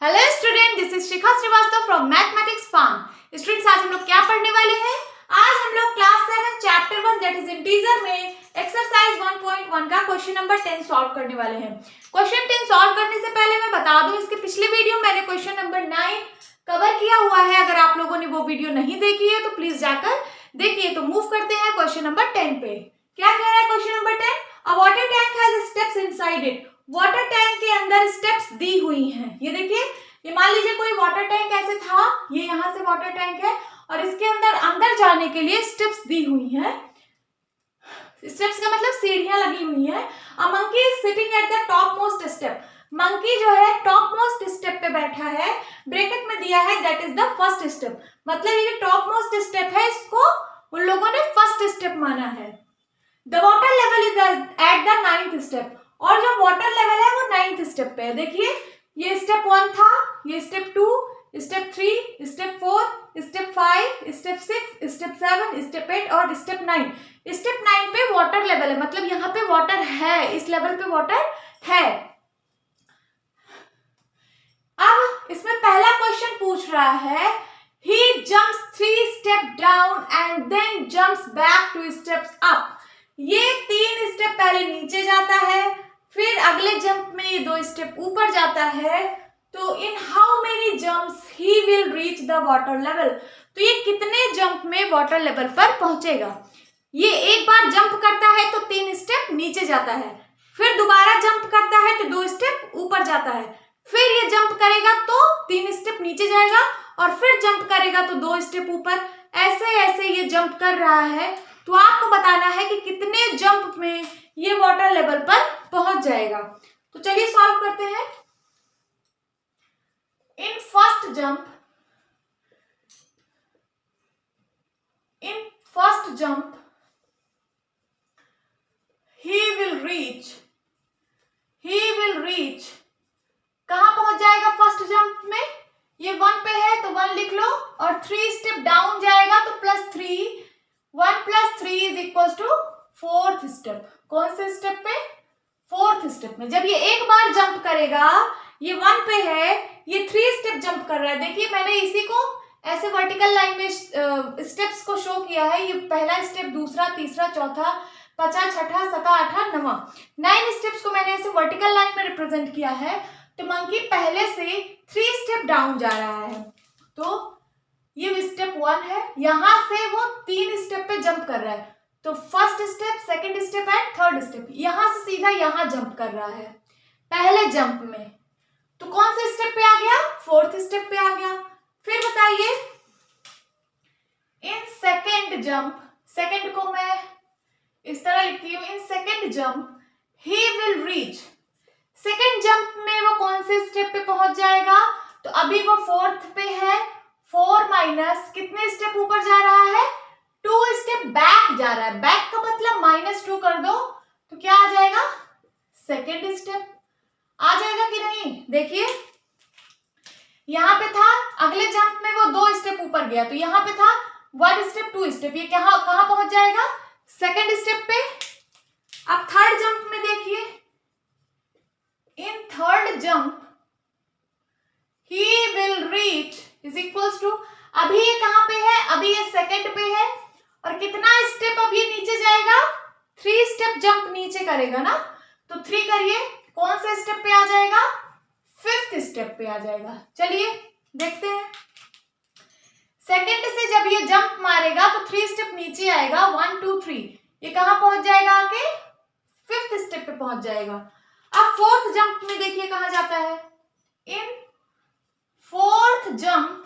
Hello student, this is Shikha Srivastava from mathematics farm. Students, आज हम लोग क्या पढ़ने वाले हैं? आज हम लोग class 7 chapter 1 that is integer में एक्सरसाइज 1.1 का क्वेश्चन नंबर 10 सॉल्व करने वाले हैं। क्वेश्चन 10 सॉल्व करने से पहले मैं बता दूं, इसके पिछले वीडियो में मैंने क्वेश्चन नंबर 9 कवर किया हुआ है। अगर आप लोगों ने वो वीडियो नहीं देखी है तो प्लीज जाकर देखिए। तो मूव करते हैं क्वेश्चन नंबर 10 पे। क्या कह रहा है question number 10? A water tank has steps inside it. Water tank के अंदर स्टेप्स दी हुई हैं। ये देखिए, ये मान लीजिए कोई वाटर टैंक ऐसे था, ये यहाँ से वाटर टैंक है और इसके अंदर जाने के लिए स्टेप्स दी हुई हैं। स्टेप्स का मतलब सीढ़ियां लगी हुई हैं। A monkey is sitting at the top most step. Monkey जो है टॉप मोस्ट स्टेप पे बैठा है। ब्रैकेट में दिया है that is the first step. मतलब ये टॉप मोस्ट स्टेप है, इसको उन लोगों ने फर्स्ट स्टेप माना है। The water level is at the 9th step. और जो वाटर लेवल है वो 9th स्टेप पे है। देखिए, ये स्टेप 1 था, ये step 2, step 3, step 4, step 5, step 6, step 7, step 8 और स्टेप 9। स्टेप 9 पे वाटर लेवल है, मतलब यहाँ पे वाटर है, इस लेवल पे वाटर है। अब इसमें पहला क्वेश्चन पूछ रहा है, he jumps 3 step down and then jumps back 2 steps up। ये 3 स्टेप पहले नीचे जाता है, फिर अगले जंप में ये 2 स्टेप ऊपर जाता है। तो इन how many jumps he will reach the water level. तो ये कितने जंप में वाटर लेवल पर पहुंचेगा? ये एक बार जंप करता है तो 3 स्टेप नीचे जाता है, फिर दोबारा जंप करता है तो 2 स्टेप ऊपर जाता है, फिर ये जंप करेगा तो 3 स्टेप नीचे जाएगा और फिर जंप करेगा तो 2 स्टेप ऊपर। ऐसे ऐसे ये जंप कर रहा है। तो आपको बताना है कि कितने जंप में ये वाटर लेवल पर पहुंच जाएगा। तो चलिए सॉल्व करते हैं। In first jump he will reach कहां पहुंच जाएगा? फर्स्ट जंप में ये 1 पे है तो 1 लिख लो और 3 स्टेप डाउन जाएगा तो +3। 1 + 3 is equal to 4th step. कौन से स्टेप पे? 4th स्टेप में। जब ये एक बार जंप करेगा, ये 1 पे है, ये 3 स्टेप जंप कर रहा है। देखिए, मैंने इसी को ऐसे वर्टिकल लाइन में स्टेप्स को शो किया है। ये पहला स्टेप, दूसरा, तीसरा, चौथा, 5, 6, 7, 8, 9 9 स्टेप्स को मैंने ऐसे वर्टिकल लाइन में रिप्रेजेंट किया है। तो मंकी पहले से 3 स्टेप डाउन जा रहा है। तो ये स्टेप 1 है, यहां से वो 3 स्टेप पे जंप कर रहा है। तो first step, second step and third step, यहां से सीधा यहां जंप कर रहा है पहले जंप में। तो कौन से स्टेप पे आ गया? 4th स्टेप पे आ गया। फिर बताइए, इन सेकंड जंप, सेकंड को मैं इस तरह लिखती हूं, in second jump he will reach. Second jump में वो कौन से स्टेप पे पहुंच जाएगा? तो अभी वो 4th पे है, 4 माइनस कितने स्टेप ऊपर जा रहा है? 2 स्टेप बैक जा रहा है। बैक का मतलब -2 कर दो तो क्या आ जाएगा? सेकंड स्टेप आ जाएगा कि नहीं? देखिए, यहां पे था, अगले जंप में वो 2 स्टेप ऊपर गया तो यहां पे था 1 स्टेप 2 स्टेप, ये कहां पहुंच जाएगा? सेकंड स्टेप पे। अब थर्ड जंप में देखिए, in third jump he will reach is equals to, अभी ये कहां पे है? अभी ये सेकंड पे है और कितना स्टेप अब ये नीचे जाएगा? 3 स्टेप जंप नीचे करेगा ना, तो 3 करिए, कौन से स्टेप पे आ जाएगा? 5th स्टेप पे आ जाएगा। चलिए देखते हैं। सेकंड से जब ये जंप मारेगा तो 3 स्टेप नीचे आएगा, 1 2 3, ये कहां पहुंच जाएगा? आके 5th स्टेप पे पहुंच जाएगा। अब 4th जंप में देखिए कहां जाता है? इन 4th jump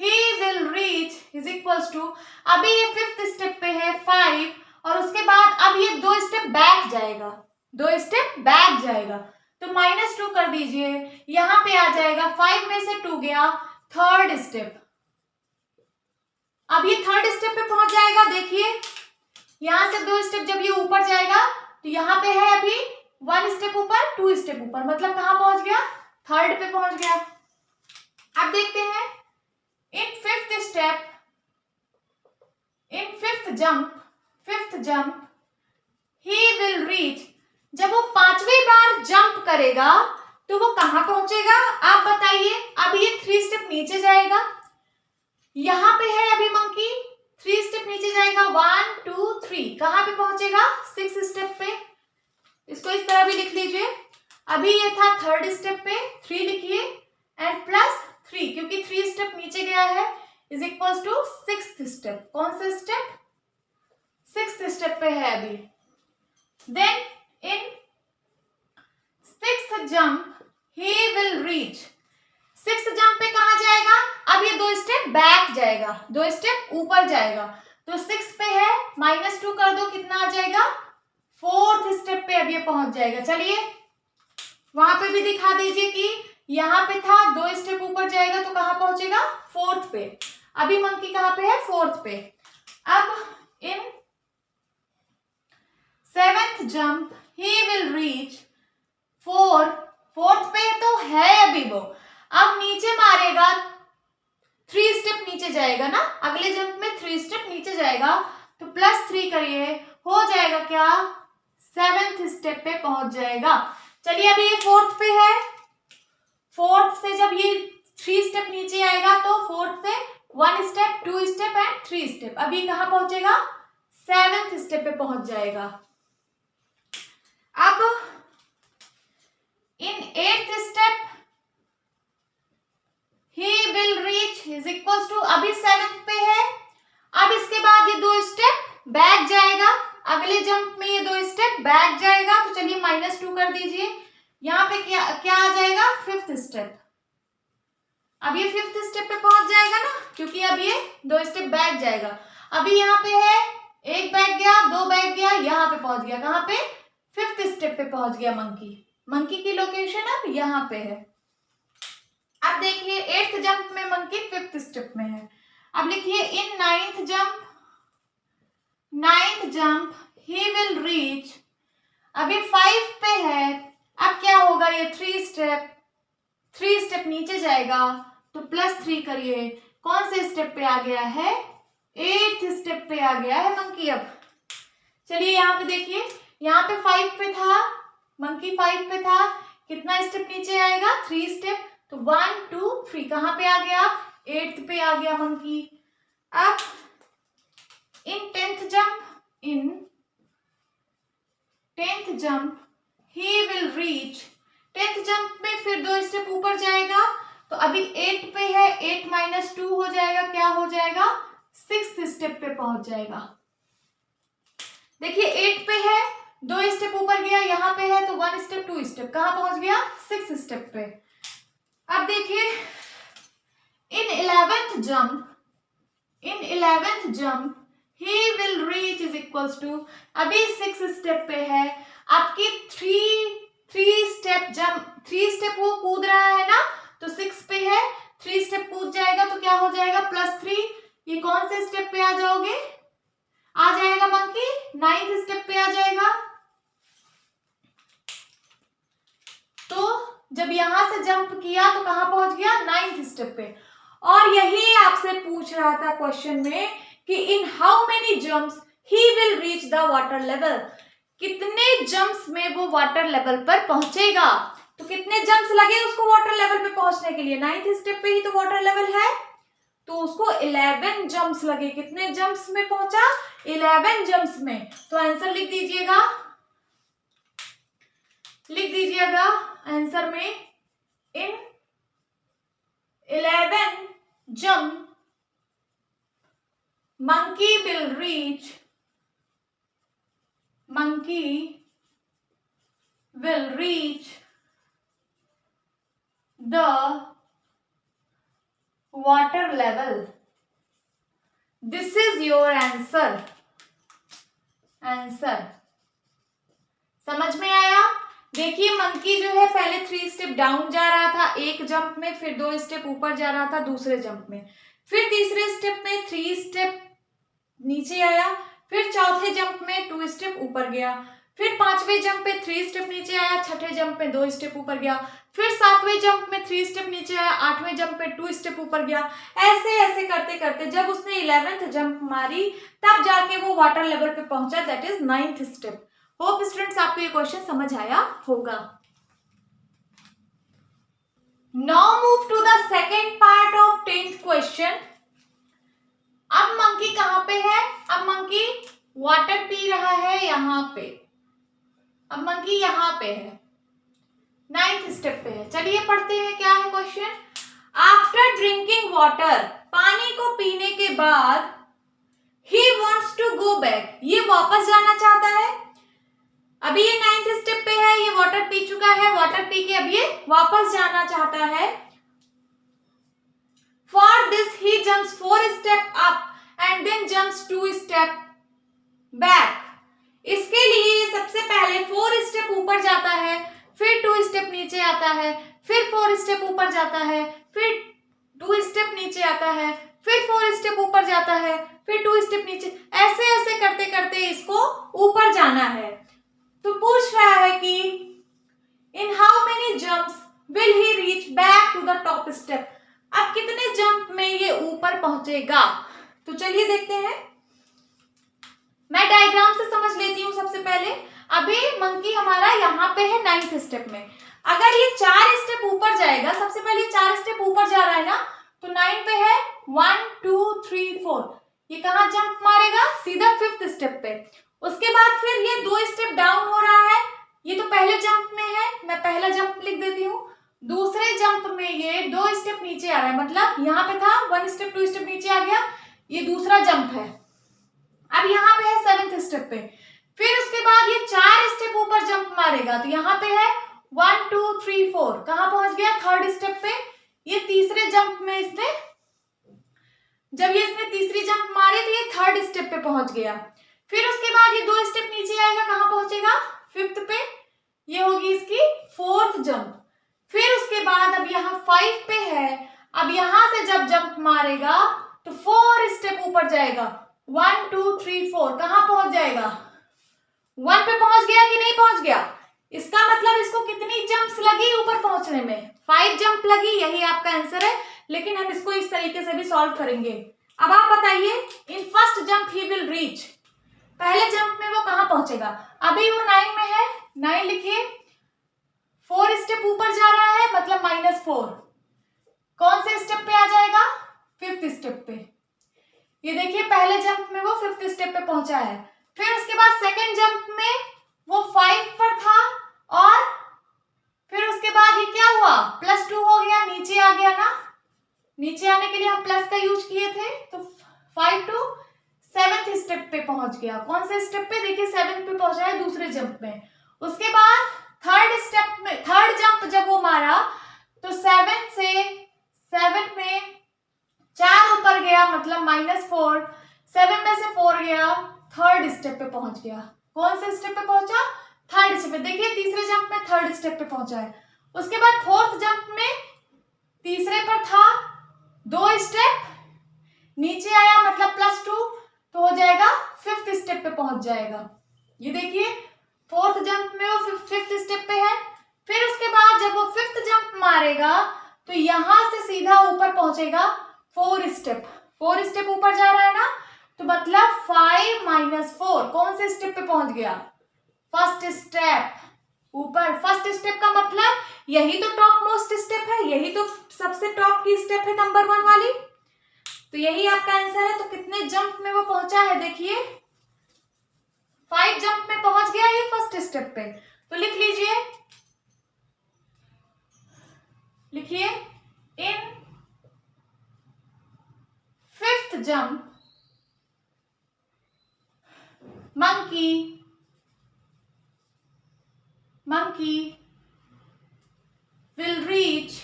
he will reach is equals to, अभी ये 5th स्टेप पे है 5 और उसके बाद अब ये 2 स्टेप बैक जाएगा, 2 स्टेप बैक जाएगा तो -2 कर दीजिए, यहां पे आ जाएगा 5 में से 2 गया, थर्ड स्टेप। अब ये थर्ड स्टेप पे पहुंच जाएगा। देखिए, यहां से 2 स्टेप जब ये ऊपर जाएगा तो यहां पे है अभी 1 स्टेप ऊपर, 2 स्टेप ऊपर, मतलब कहां पहुंच गया? थर्ड पे पहुंच गया। अब देखते हैं, इन 5th step, in 5th jump he will reach, जब वो 5वीं बार जंप करेगा तो वो कहाँ पहुंचेगा आप बताइए। अब ये 3 स्टेप नीचे जाएगा, यहाँ पे है अभी मंकी, 3 स्टेप नीचे जाएगा, 1 2 3, कहाँ पे पहुंचेगा 6 स्टेप पे। इसको इस तरह भी लिख लीजिए। अभी ये था 3rd स्टेप पे, 3 लिखिए एंड प्लस 3, क्योंकि 3 स्टेप नीचे गया है, is equal to 6th step. कौन सा स्टेप 6th स्टेप पे है अभी। Then in 6th jump he will reach, 6th jump पे कहा जाएगा, अब ये 2 स्टेप बैक जाएगा, 2 स्टेप ऊपर जाएगा, तो 6 पे है, -2 कर दो, कितना आ जाएगा 4th स्टेप पे अब ये पहुंच जाएगा। चलिए वहां पे भी दिखा दीजिए कि यहाँ पे था 2 स्टेप ऊपर जाएगा तो कहाँ पहुंचेगा 4th पे। अभी मंकी कहाँ पे है 4th पे। अब इन 7th jump he will reach 4th पे तो है अभी वो, अब नीचे मारेगा, 3 स्टेप नीचे जाएगा ना, अगले जंप में 3 स्टेप नीचे जाएगा, तो +3 करिए, हो जाएगा क्या 7th स्टेप पे पहुंच जाएगा। चलिए अभी ये 4th पे है, 4th से जब ये 3 स्टेप नीचे आएगा तो 4th से 1 स्टेप 2 स्टेप एंड 3 स्टेप, अभी कहाँ पहुंचेगा 7th स्टेप पे पहुंच जाएगा। अब इन 8th step he will reach is equals to, अभी 7th पे है, अब इसके बाद ये 2 स्टेप बैक जाएगा, अगले जंप में ये 2 स्टेप बैक जाएगा, तो चलिए -2 कर दीजिए, यहाँ पे क्या आ जाएगा 5th स्टेप। अब ये 5th स्टेप पे पहुंच जाएगा ना, क्योंकि अब ये 2 स्टेप बैक जाएगा। अभी यहाँ पे है, 1 बैक गया, 2 बैक गया, यहाँ पे पहुंच गया, कहाँ पे 5th स्टेप पे पहुंच गया मंकी की लोकेशन अब यहाँ पे है। अब देखिए 8th जंप में मंकी 5th स्टेप में है। अब लिखिए इन 9th jump he will reach, अभी 5 पे है, अब क्या होगा ये 3 स्टेप नीचे जाएगा, तो +3 करिए, कौन से स्टेप पे आ गया है 8th स्टेप पे आ गया है मंकी। अब चलिए यहाँ पे देखिए, यहाँ पे 5 पे था मंकी, 5 पे था, कितना स्टेप नीचे आएगा 3 स्टेप, तो 1 2 3, कहाँ पे आ गया 8th पे आ गया मंकी। अब इन 10th jump he will reach, 10th jump में फिर 2 स्टेप ऊपर जाएगा, तो अभी 8 पे है, 8 - 2 हो जाएगा, क्या हो जाएगा 6th स्टेप पे पहुंच जाएगा। देखिए 8 पे है, 2 स्टेप ऊपर गया, यहाँ पे है तो 1 स्टेप 2 स्टेप, कहाँ पहुंच गया 6th स्टेप पे। अब देखिए इन 11th jump he will reach is equals to, अभी 6 स्टेप पे है, आपकी 3 स्टेप वो कूद रहा है ना, तो 6 पे है, 3 स्टेप कूद जाएगा तो क्या हो जाएगा +3, ये कौन से स्टेप पे आ जाओगे, आ जाएगा मंकी 9th स्टेप पे आ जाएगा। तो जब यहां से जंप किया तो कहां पहुंच गया 9th स्टेप पे। और यही आपसे पूछ रहा था क्वेश्चन में कि in how many jumps he will reach the water level, कितने जंप्स में वो वाटर लेवल पर पहुंचेगा। तो कितने जंप्स लगे उसको वाटर लेवल पे पहुंचने के लिए, 9th स्टेप पे ही तो वाटर लेवल है, तो उसको 11 जंप्स लगे। कितने जंप्स में पहुंचा 11 जंप्स में। तो आंसर लिख दीजिएगा आंसर में इन 11 jump monkey will reach the water level. This is your answer. समझ में आया। देखिए मंकी जो है पहले 3 स्टेप डाउन जा रहा था एक जंप में, फिर 2 स्टेप ऊपर जा रहा था दूसरे जंप में, फिर तीसरे स्टेप में 3 स्टेप नीचे आया, फिर चौथे जंप में 2 स्टेप ऊपर गया, फिर 5वें जंप पे 3 स्टेप नीचे आया, छठे जंप पे 2 स्टेप ऊपर गया, फिर 7वें जंप में 3 स्टेप नीचे आया, 8वें जंप पे 2 स्टेप ऊपर गया। ऐसे ऐसे करते करते जब उसने 11th जंप मारी तब जाके वो वाटर लेवल पे पहुंचा, that is 9th step. Hope students आपको ये क्वेश्चन समझ आया होगा। Now move to the second part of 10th question. अब मंकी कहाँ पे है? अब मंकी वाटर पी रहा है यहाँ पे। अब मंकी यहाँ पे है, 9th स्टेप पे है। चलिए पढ़ते हैं क्या है क्वेश्चन। आफ्टर ड्रिंकिंग वाटर, पानी को पीने के बाद, he wants to go back, ये वापस जाना चाहता है। अभी ये 9th स्टेप पे है, ये वाटर पी चुका है, वाटर पी के अब ये वापस जाना चाहता है। For this he jumps 4 step up and then jumps 2 step back। इसके लिए ये सबसे पहले 4 स्टेप ऊपर जाता है, फिर 2 स्टेप नीचे आता है, फिर 4 स्टेप ऊपर जाता है, फिर 2 स्टेप नीचे आता है, फिर 4 स्टेप ऊपर जाता है, फिर 2 स्टेप नीचे, ऐसे ऐसे करते करते इसको ऊपर जाना है। तो पूछ रहा है कि in how many jumps will he reach back to the top step. अब कितने जंप में ये ऊपर पहुंचेगा? तो चलिए देखते हैं। मैं डायग्राम से समझ लेती हूँ सबसे पहले। अभी मंकी हमारा यहाँ पे है 9th स्टेप में। अगर ये 4 स्टेप ऊपर जाएगा, सबसे पहले 4 स्टेप ऊपर जा रहा है ना, तो 9 पे है 1 2 3 4, ये कहाँ जंप मारेगा? सीधा 5th स्टेप पे। उसके बाद फिर ये 2 स्टेप डाउन हो रहा है, ये तो पहले जंप में है, मैं पहला जंप लिख देती हूँ। दूसरे जंप में ये 2 स्टेप नीचे आ रहा है, मतलब यहाँ पे था 1 स्टेप 2 स्टेप नीचे आ गया, ये दूसरा जंप है। अब यहाँ पे है 7th स्टेप पे। फिर उसके बाद ये 4 स्टेप ऊपर जंप मारेगा, तो यहाँ पे है 1 2 3 4, कहाँ पहुंच गया? 3rd स्टेप पे। ये तीसरे जंप में इसने, जब ये इसने तीसरी जंप मारी तो ये 3rd स्टेप पे पहुंच गया। फिर उसके बाद ये 2 स्टेप नीचे आएगा, कहाँ पहुंचेगा? 5th पे। ये होगी इसकी 4th जंप। फिर उसके बाद अब यहाँ 5 पे है, अब यहाँ से जब जंप मारेगा तो 4 स्टेप ऊपर जाएगा, 1 2 3 4, कहाँ पहुंच जाएगा? 1 पे पहुंच गया कि नहीं पहुंच गया? इसका मतलब इसको कितनी जंप्स लगी ऊपर पहुंचने में? 5 जंप लगी, यही आपका आंसर है। लेकिन हम इसको इस तरीके से भी सॉल्व करेंगे। अब आप बताइए, in first jump he will reach, पहले जंप में वो कहाँ पहुंचेगा? अभी वो 9 में है, 9 लिखिए, 4 स्टेप ऊपर जा रहा है, मतलब -4। कौन से स्टेप पे आ जाएगा? 5th स्टेप पे। ये देखिए पहले जंप में वो 5th स्टेप पे पहुंचा है। फिर उसके बाद सेकेंड जंप में वो 5 पर था, और फिर उसके बाद ये क्या हुआ? +2 हो गया, नीचे आ गया ना। नीचे आने के लिए हम प्लस का यूज किए थे, तो 5 to 7th स्टेप पे पहुंच गया। कौन से स्टेप पे? देखिए 7th पे पहुंचा है दूसरे जंप में। उसके बाद 3rd स्टेप में, 3rd जंप जब वो मारा तो 7 से 7 में 4 ऊपर गया, मतलब -4, 7 में से 4 गया, 3rd स्टेप पे पहुंच गया। कौन से स्टेप पे पहुंचा? 3rd स्टेप पे। देखिए तीसरे जंप में 3rd स्टेप पे पहुंचा है। उसके बाद 4th जंप में तीसरे पर था, 2 स्टेप नीचे आया, मतलब +2, तो हो जाएगा 5th स्टेप पे पहुंच जाएगा। ये देखिए 4th जंप में वो 5th स्टेप पे है। फिर उसके बाद जब वो 5th जंप मारेगा तो यहां से सीधा ऊपर पहुंचेगा 4 स्टेप। 4 स्टेप ऊपर जा रहा है ना, तो मतलब 5 - 4, कौन से स्टेप पे पहुंच गया? 1st स्टेप ऊपर। 1st स्टेप का मतलब यही तो टॉप मोस्ट स्टेप है, यही तो सबसे टॉप की स्टेप है, नंबर 1 वाली। तो यही आपका आंसर है। तो कितने जंप में वो पहुंचा है? देखिए 5 जंप में पहुंच गया ये 1st स्टेप पे। तो लिख लीजिए, लिखिए इन 5th jump monkey will reach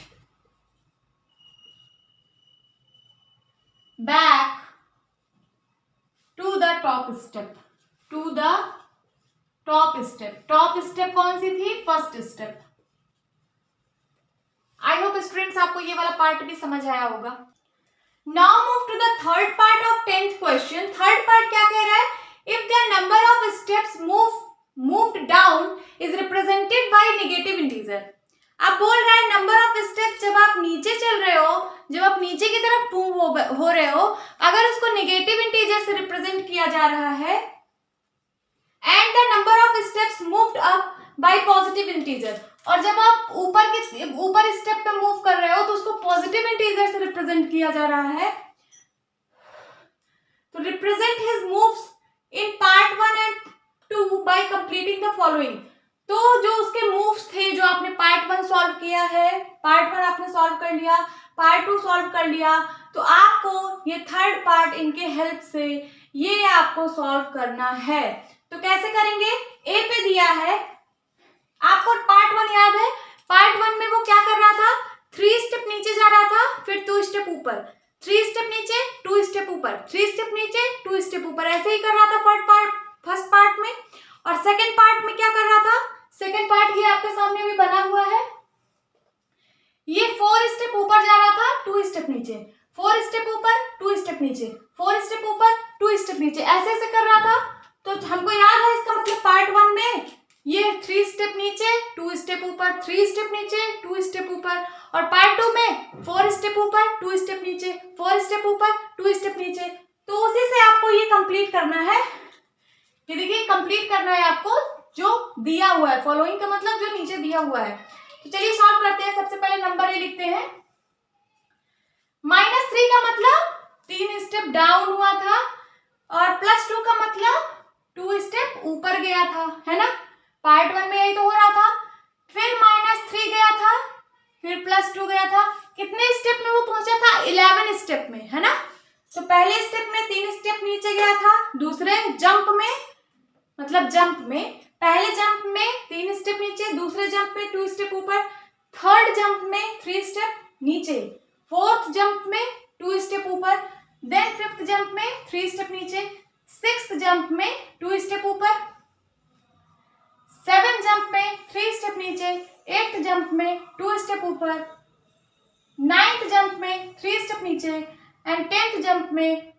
back to the top step, to the top step। Top step कौन सी थी? 1st step. I hope students आपको ये वाला पार्ट भी समझ आया होगा। Now move to the third part of 10th question. Third part क्या कह रहा है? If the number of steps moved down is represented by negative integer. अब बोल रहा है नंबर ऑफ स्टेप्स जब आप नीचे चल रहे हो, जब आप नीचे की तरफ मूव हो रहे हो, अगर उसको नेगेटिव इंटीजर से रिप्रेजेंट किया जा रहा है, and the number of steps moved up by positive integer. और जब आप ऊपर स्टेप पे मूव कर रहे हो तो उसको पॉजिटिव इंटीजर से रिप्रेजेंट किया जा रहा है। तो represent his moves in part 1 and 2 bye completing the following. तो जो उसके मूव्स थे जो आपने पार्ट 1 सॉल्व किया है, पार्ट 1 आपने सॉल्व कर लिया, पार्ट 2 सॉल्व कर लिया, तो आपको ये थर्ड पार्ट इनके हेल्प से ये आपको सॉल्व करना है। तो कैसे करेंगे? ए पे दिया है, आपको पार्ट 1 याद है, पार्ट 1 में वो क्या कर रहा था, 3 स्टेप नीचे जा रहा था, फिर 2 स्टेप ऊपर, 3 स्टेप नीचे 2 स्टेप ऊपर, 3 स्टेप नीचे 2 स्टेप ऊपर, ऐसे ही कर रहा था फर्स्ट पार्ट में। और सेकंड पार्ट में क्या कर रहा था, सेकंड पार्ट ये आपके सामने भी बना हुआ है, ये 4 स्टेप ऊपर जा रहा था, 2 स्टेप नीचे, 4 स्टेप ऊपर 2 स्टेप नीचे, 4 स्टेप ऊपर 2 स्टेप नीचे, ऐसे ऐसे कर रहा था। तो हमको याद है इसका मतलब पार्ट 1 में ये 3 स्टेप नीचे 2 स्टेप ऊपर, 3 स्टेप नीचे 2 स्टेप ऊपर, और पार्ट 2 में 4 स्टेप ऊपर 2 स्टेप नीचे, 4 स्टेप ऊपर 2 स्टेप नीचे। तो उसी से आपको ये कंप्लीट करना है, ये देखिए कंप्लीट करना है आपको जो दिया हुआ है, फॉलोइंग का मतलब जो नीचे दिया हुआ है। तो चलिए सॉल्व करते हैं। सबसे पहले नंबर ए लिखते हैं, -3 का मतलब 3 स्टेप डाउन हुआ था, और +2 का मतलब 2 स्टेप ऊपर गया था, है ना। पार्ट 1 में यही तो हो रहा था, फिर -3 गया था, फिर +2 गया था, कितने स्टेप में वो पहुंचा था, 11 स्टेप में, है ना। तो पहले स्टेप में 3 स्टेप नीचे गया था, दूसरे जंप में मतलब जंप में, पहले जंप में 3 स्टेप नीचे, दूसरे जंप में 2 स्टेप ऊपर, थर्ड जंप में 3 स्टेप नीचे, फोर्थ जंप में 2 स्टेप ऊपर, देन फिफ्थ जंप में 3 स्टेप नीचे, सिक्स्थ जंप में 2 स्टेप ऊपर, सेवन जंप में 3 स्टेप नीचे, एट्थ जंप में 2 स्टेप ऊपर, नाइन्थ जंप में 3 स्टेप नीचे, एंड 10th जंप में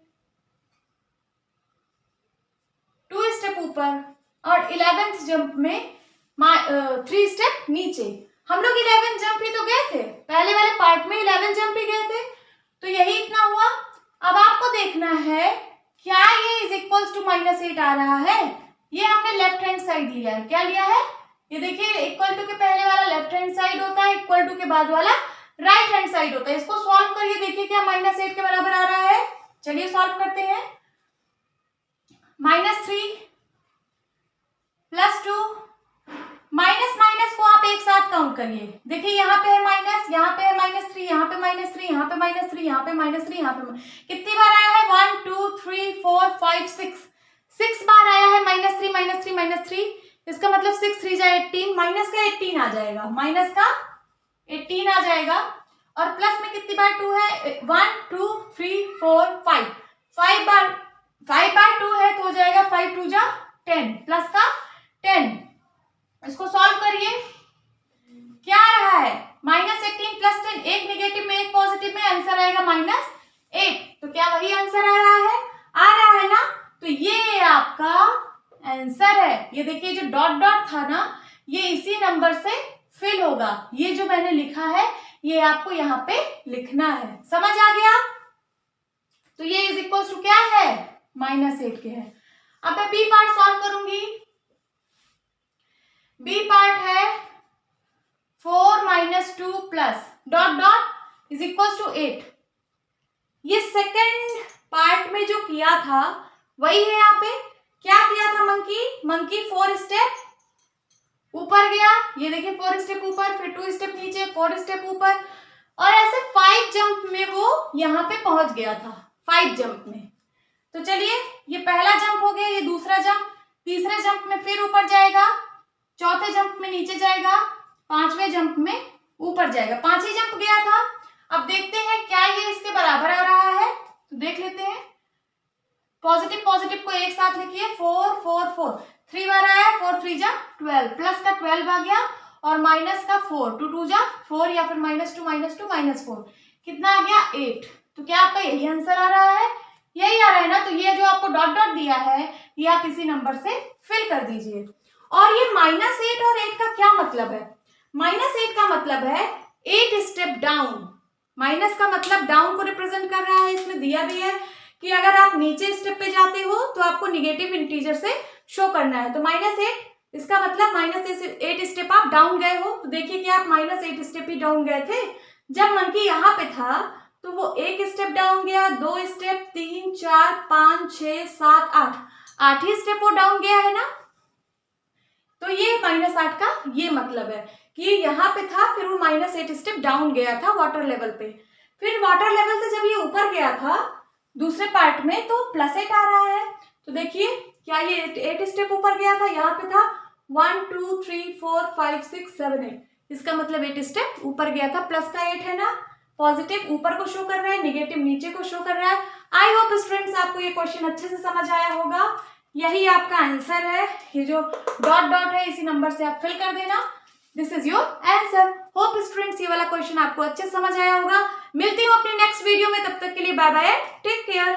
2 स्टेप ऊपर, और 11th जंप में 3 स्टेप नीचे। हम लोग 11 जंप ही तो गए थे, पहले वाले पार्ट में 11 जंप ही गए थे, तो यही इतना हुआ। अब आपको देखना है क्या ये इज इक्वल्स टू -8 आ रहा है। ये हमने लेफ्ट हैंड साइड लिया है, क्या लिया है, ये देखिए इक्वल टू के पहले वाला लेफ्ट हैंड साइड होता है, इक्वल टू के बाद वाला राइट हैंड साइड होता है। इसको सॉल्व करिए, देखिए क्या -8 के बराबर आ रहा है। चलिए सॉल्व करते हैं। -3 +2, माइनस माइनस को आप एक साथ काउंट करिए, देखिए यहाँ पे है माइनस, यहाँ पे है -3, यहाँ पे -3, यहाँ पे -3, यहाँ पे -3, यहाँ पे कितनी बार आया है, 1 2 3 4 5 6 बार आया है -3 -3 -3। इसका मतलब 6 3 जा 18, माइनस का 18 आ जाएगा, माइनस का 18 आ जाएगा। और प्लस में कितनी बार 2 है, 1 2 3 4 5 बार 2 है तो हो जाएगा 5 2 जा 10, प्लस का 10। इसको सॉल्व करिए, क्या आ रहा है, -18 + 10, एक नेगेटिव में एक पॉजिटिव में, आंसर आएगा -8। तो क्या वही आंसर आ रहा है ना। तो ये आपका आंसर है। ये देखिए जो डॉट डॉट था ना, ये इसी नंबर से फिल होगा। ये जो मैंने लिखा है ये आपको यहाँ पे लिखना है, समझ आ गया। तो ये इज इक्वल टू क्या है, -8 के है। अब मैं बी पार्ट सॉल्व करूंगी। बी पार्ट है 4 - 2 plus dot dot is equal to 8। ये सेकंड पार्ट में जो किया था वही है यहाँ पे। क्या किया था, मंकी 4 स्टेप ऊपर गया, ये देखिए 4 स्टेप ऊपर, फिर 2 स्टेप नीचे, 4 स्टेप ऊपर, और ऐसे 5 जंप में वो यहाँ पे पहुंच गया था, 5 जंप में। तो चलिए ये पहला जंप हो गया, ये दूसरा जंप, तीसरे जंप में फिर ऊपर जाएगा, चौथे जंप में नीचे जाएगा, पांचवें जंप में ऊपर जाएगा, 5 ही जंप गया था। अब देखते हैं क्या ये इसके बराबर आ रहा है, तो देख लेते हैं। पॉजिटिव पॉजिटिव को एक साथ लिखिए, 4 4 4, 3 बार आया, 4 3 जा 12, प्लस का 12 आ गया, और माइनस का 4, 2 2 जा 4, या फिर -2 -4, कितना आ गया 8। तो क्या आपका यही आंसर आ रहा है, यही आ रहा है ना। तो ये जो आपको डॉट डॉट दिया है ये आप इसी नंबर से फिल कर दीजिए। और ये -8 और 8 का क्या मतलब है, -8 का मतलब है 8 स्टेप डाउन, माइनस का मतलब डाउन को रिप्रेजेंट कर रहा है। इसमें दिया भी है कि अगर आप नीचे स्टेप पे जाते हो तो आपको निगेटिव इंटीजर से शो करना है। तो -8 इसका मतलब -8 स्टेप आप डाउन गए हो। तो देखिए कि आप -8 स्टेप ही डाउन गए थे। जब मंकी यहाँ पे था तो वो 1 स्टेप डाउन गया, 2 स्टेप, 3, 4, 5, 6, 7, 8 ही स्टेप वो डाउन गया है ना। तो ये -8 का ये मतलब है कि यहाँ पे था, फिर वो -8 स्टेप डाउन गया था वाटर लेवल पे। फिर वाटर लेवल से जब ये ऊपर गया था दूसरे पार्ट में तो +8 आ रहा है। तो देखिए क्या ये 8 स्टेप ऊपर गया था, यहाँ पे था 1 2 3 4 5 6 7 8, इसका मतलब 8 स्टेप ऊपर गया था। प्लस का 8 है ना, पॉजिटिव ऊपर को शो कर रहा है, निगेटिव नीचे को शो कर रहा है। आई होप स्टूडेंट्स आपको ये क्वेश्चन अच्छे से समझ आया होगा। यही आपका आंसर है, ये जो डॉट डॉट है इसी नंबर से आप फिल कर देना। This is your answer. Hope students ये वाला क्वेश्चन आपको अच्छे से समझ आया होगा। मिलती हूँ अपने नेक्स्ट वीडियो में, तब तक के लिए बाय बाय, टेक केयर।